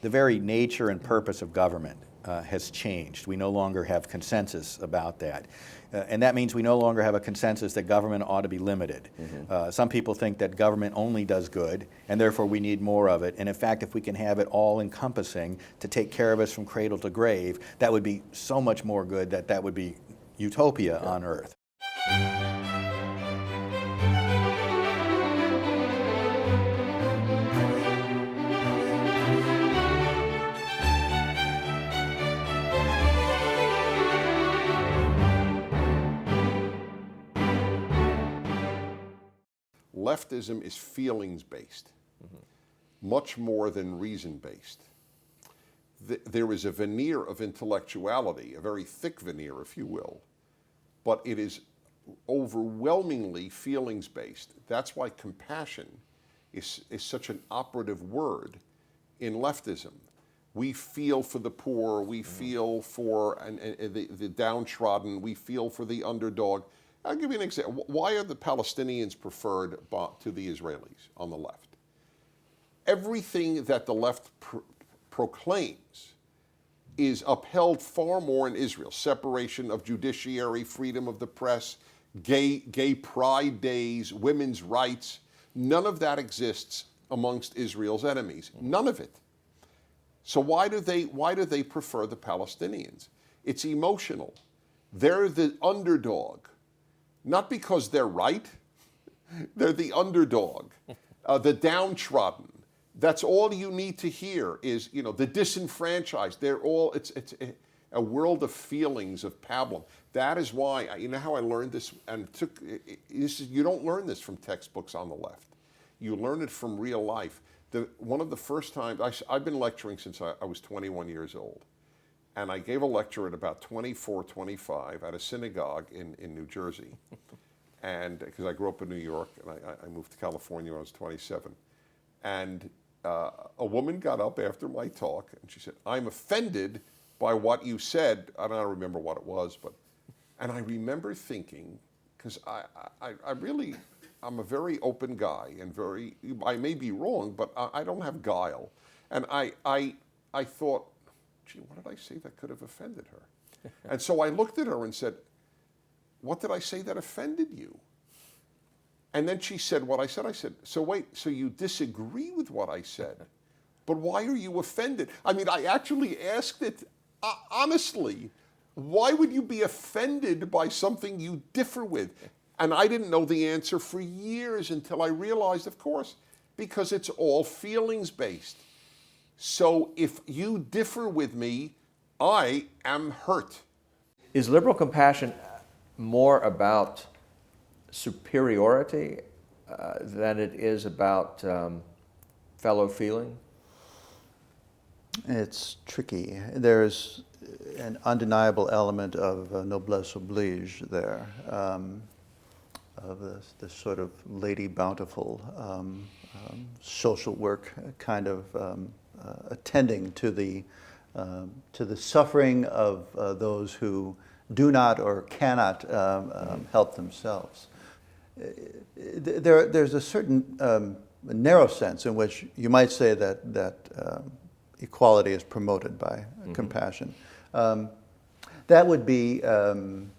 the very nature and purpose of government has changed. We no longer have consensus about that. And that means we no longer have a consensus that government ought to be limited. Some people think that government only does good, and therefore we need more of it. And in fact, if we can have it all-encompassing to take care of us from cradle to grave, that would be so much more good that that would be utopia on earth. Leftism is feelings-based, much more than reason-based. There is a veneer of intellectuality, a very thick veneer, if you will, but it is overwhelmingly feelings-based. That's why compassion is such an operative word in leftism. We feel for the poor, we feel for the downtrodden, we feel for the underdog. I'll give you an example. Why are the Palestinians preferred to the Israelis on the left? Everything that the left proclaims is upheld far more in Israel. Separation of judiciary, freedom of the press, gay pride days, women's rights. None of that exists amongst Israel's enemies. None of it. So why do they prefer the Palestinians? It's emotional. They're the underdog. Not because they're right, they're the underdog, the downtrodden. That's all you need to hear is, the disenfranchised. They're all, it's a world of feelings, of pablum. That is why, you know how I learned this, and you don't learn this from textbooks on the left. You learn it from real life. One of the first times, I've been lecturing since I was 21 years old. And I gave a lecture at about 24, 25 at a synagogue in New Jersey. And because I grew up in New York and I moved to California when I was 27. And a woman got up after my talk and she said, "I'm offended by what you said." I don't remember what it was, and I remember thinking, because I'm a very open guy and I may be wrong, but I don't have guile. And I thought, gee, what did I say that could have offended her? And so I looked at her and said, "What did I say that offended you?" And then she said what I said. I said, "So wait, so you disagree with what I said, but why are you offended?" I mean, I actually asked it honestly. Why would you be offended by something you differ with? And I didn't know the answer for years until I realized, of course, because it's all feelings-based. So if you differ with me, I am hurt. Is liberal compassion more about superiority than it is about fellow feeling? It's tricky. There's an undeniable element of noblesse oblige there, of this sort of Lady Bountiful social work kind of attending to the suffering of those who do not or cannot help themselves. There's a certain narrow sense in which you might say that equality is promoted by compassion. That would be, and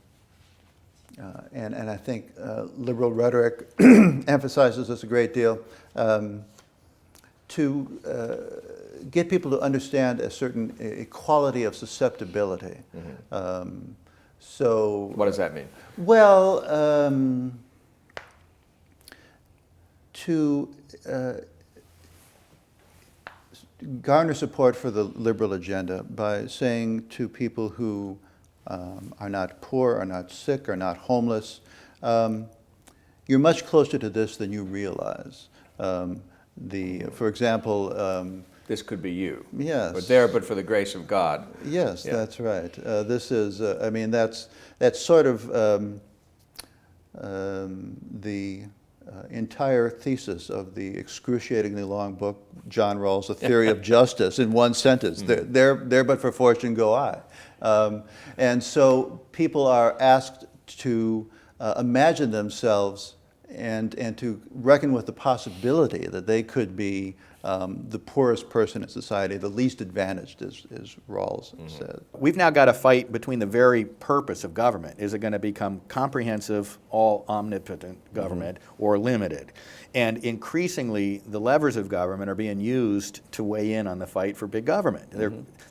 I think liberal rhetoric emphasizes this a great deal, to get people to understand a certain equality of susceptibility. So what does that mean? Well, to garner support for the liberal agenda by saying to people who are not poor, are not sick, are not homeless, you're much closer to this than you realize. For example, this could be you. Yes. But for the grace of God. Yes, yeah. That's right. This is, I mean, that's sort of the entire thesis of the excruciatingly long book, John Rawls' A Theory of Justice, in one sentence. There but for fortune go I. And so people are asked to imagine themselves and to reckon with the possibility that they could be the poorest person in society, the least advantaged, as Rawls said. We've now got a fight between the very purpose of government. Is it going to become comprehensive, all omnipotent government, or limited? And increasingly, the levers of government are being used to weigh in on the fight for big government.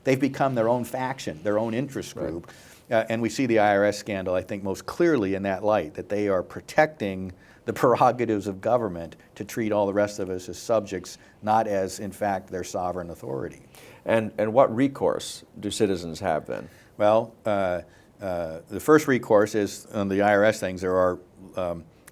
They've become their own faction, their own interest group. And we see the IRS scandal, I think, most clearly in that light, that they are protecting the prerogatives of government to treat all the rest of us as subjects, not as, in fact, their sovereign authority. And what recourse do citizens have then? Well, the first recourse is on the IRS things. There are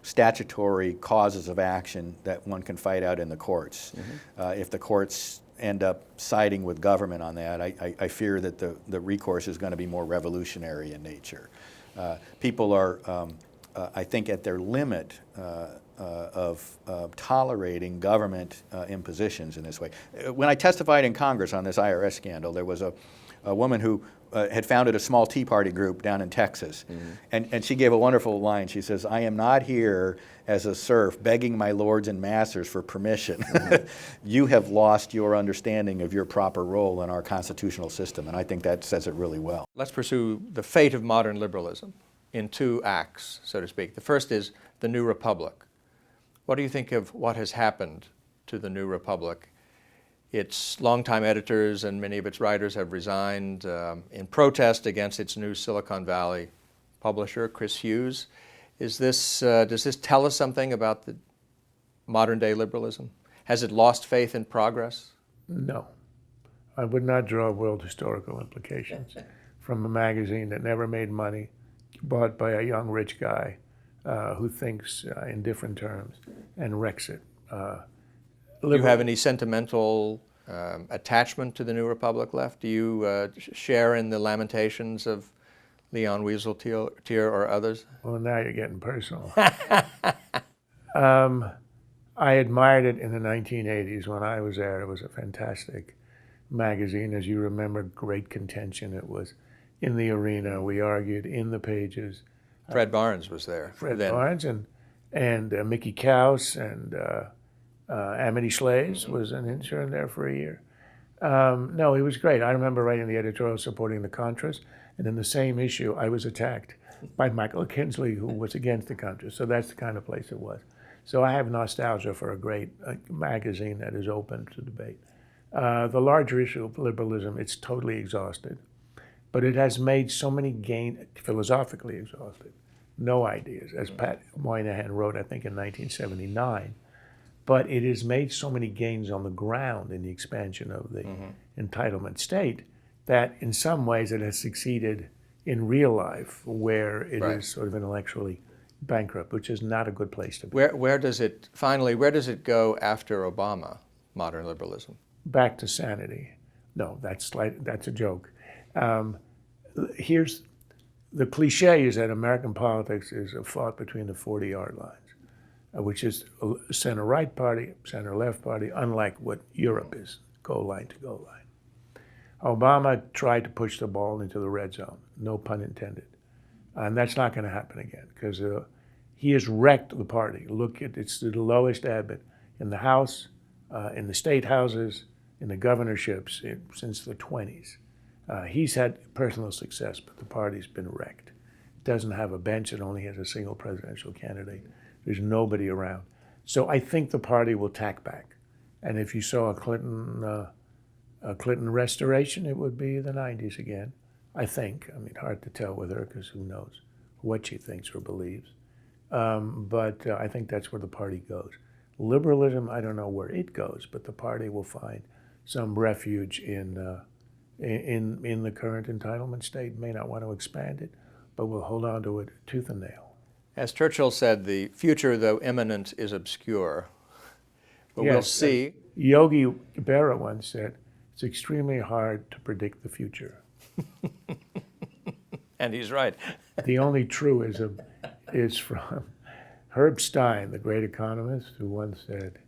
statutory causes of action that one can fight out in the courts. If the courts end up siding with government on that, I fear that the recourse is going to be more revolutionary in nature. People are, I think, at their limit of tolerating government impositions in this way. When I testified in Congress on this IRS scandal, there was a woman who had founded a small Tea Party group down in Texas. And she gave a wonderful line. She says, "I am not here as a serf begging my lords and masters for permission. You have lost your understanding of your proper role in our constitutional system." And I think that says it really well. Let's pursue the fate of modern liberalism in two acts, so to speak. The first is the New Republic. What do you think of what has happened to the New Republic? Its longtime editors and many of its writers have resigned in protest against its new Silicon Valley publisher, Chris Hughes. Does this tell us something about the modern-day liberalism? Has it lost faith in progress? No. I would not draw world historical implications from a magazine that never made money, bought by a young rich guy who thinks in different terms and wrecks it. Do you have any sentimental attachment to the New Republic left? Do you share in the lamentations of Leon Wieseltier or others? Well, now you're getting personal. I admired it in the 1980s when I was there. It was a fantastic magazine. As you remember, great contention. It was in the arena. We argued in the pages. Fred Barnes was there. Fred Barnes and Mickey Kaus and Amity Shlaes was an intern there for a year. No, he was great. I remember writing the editorial supporting the Contras, and in the same issue, I was attacked by Michael Kinsley, who was against the Contras. So that's the kind of place it was. So I have nostalgia for a great magazine that is open to debate. The larger issue of liberalism, it's totally exhausted, but it has made so many gains, philosophically exhausted. No ideas, as Pat Moynihan wrote, I think, in 1979. But it has made so many gains on the ground in the expansion of the entitlement state that in some ways it has succeeded in real life where it is sort of intellectually bankrupt, which is not a good place to be. Where does it go after Obama, modern liberalism? Back to sanity. No, that's a joke. Here's the cliche is that American politics is a fight between the 40-yard lines, which is a center-right party, center-left party, unlike what Europe is, goal line to goal line. Obama tried to push the ball into the red zone, no pun intended. And that's not going to happen again because he has wrecked the party. Look, it's the lowest ebb in the House, in the state houses, in the governorships since the 20s. He's had personal success, but the party's been wrecked. It doesn't have a bench. It only has a single presidential candidate. There's nobody around. So I think the party will tack back. And if you saw a Clinton restoration, it would be the 90s again, I think. I mean, hard to tell with her because who knows what she thinks or believes. But I think that's where the party goes. Liberalism, I don't know where it goes, but the party will find some refuge in the current entitlement state. May not want to expand it, but will hold on to it tooth and nail. As Churchill said, the future, though imminent, is obscure. But yes, we'll see. Yogi Berra once said, it's extremely hard to predict the future. And he's right. The only truism is from Herb Stein, the great economist, who once said,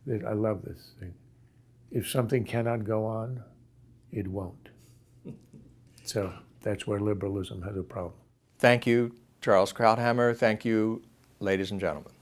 that I love this thing, if something cannot go on, it won't. So that's where liberalism has a problem. Thank you, Charles Krauthammer. Thank you, ladies and gentlemen.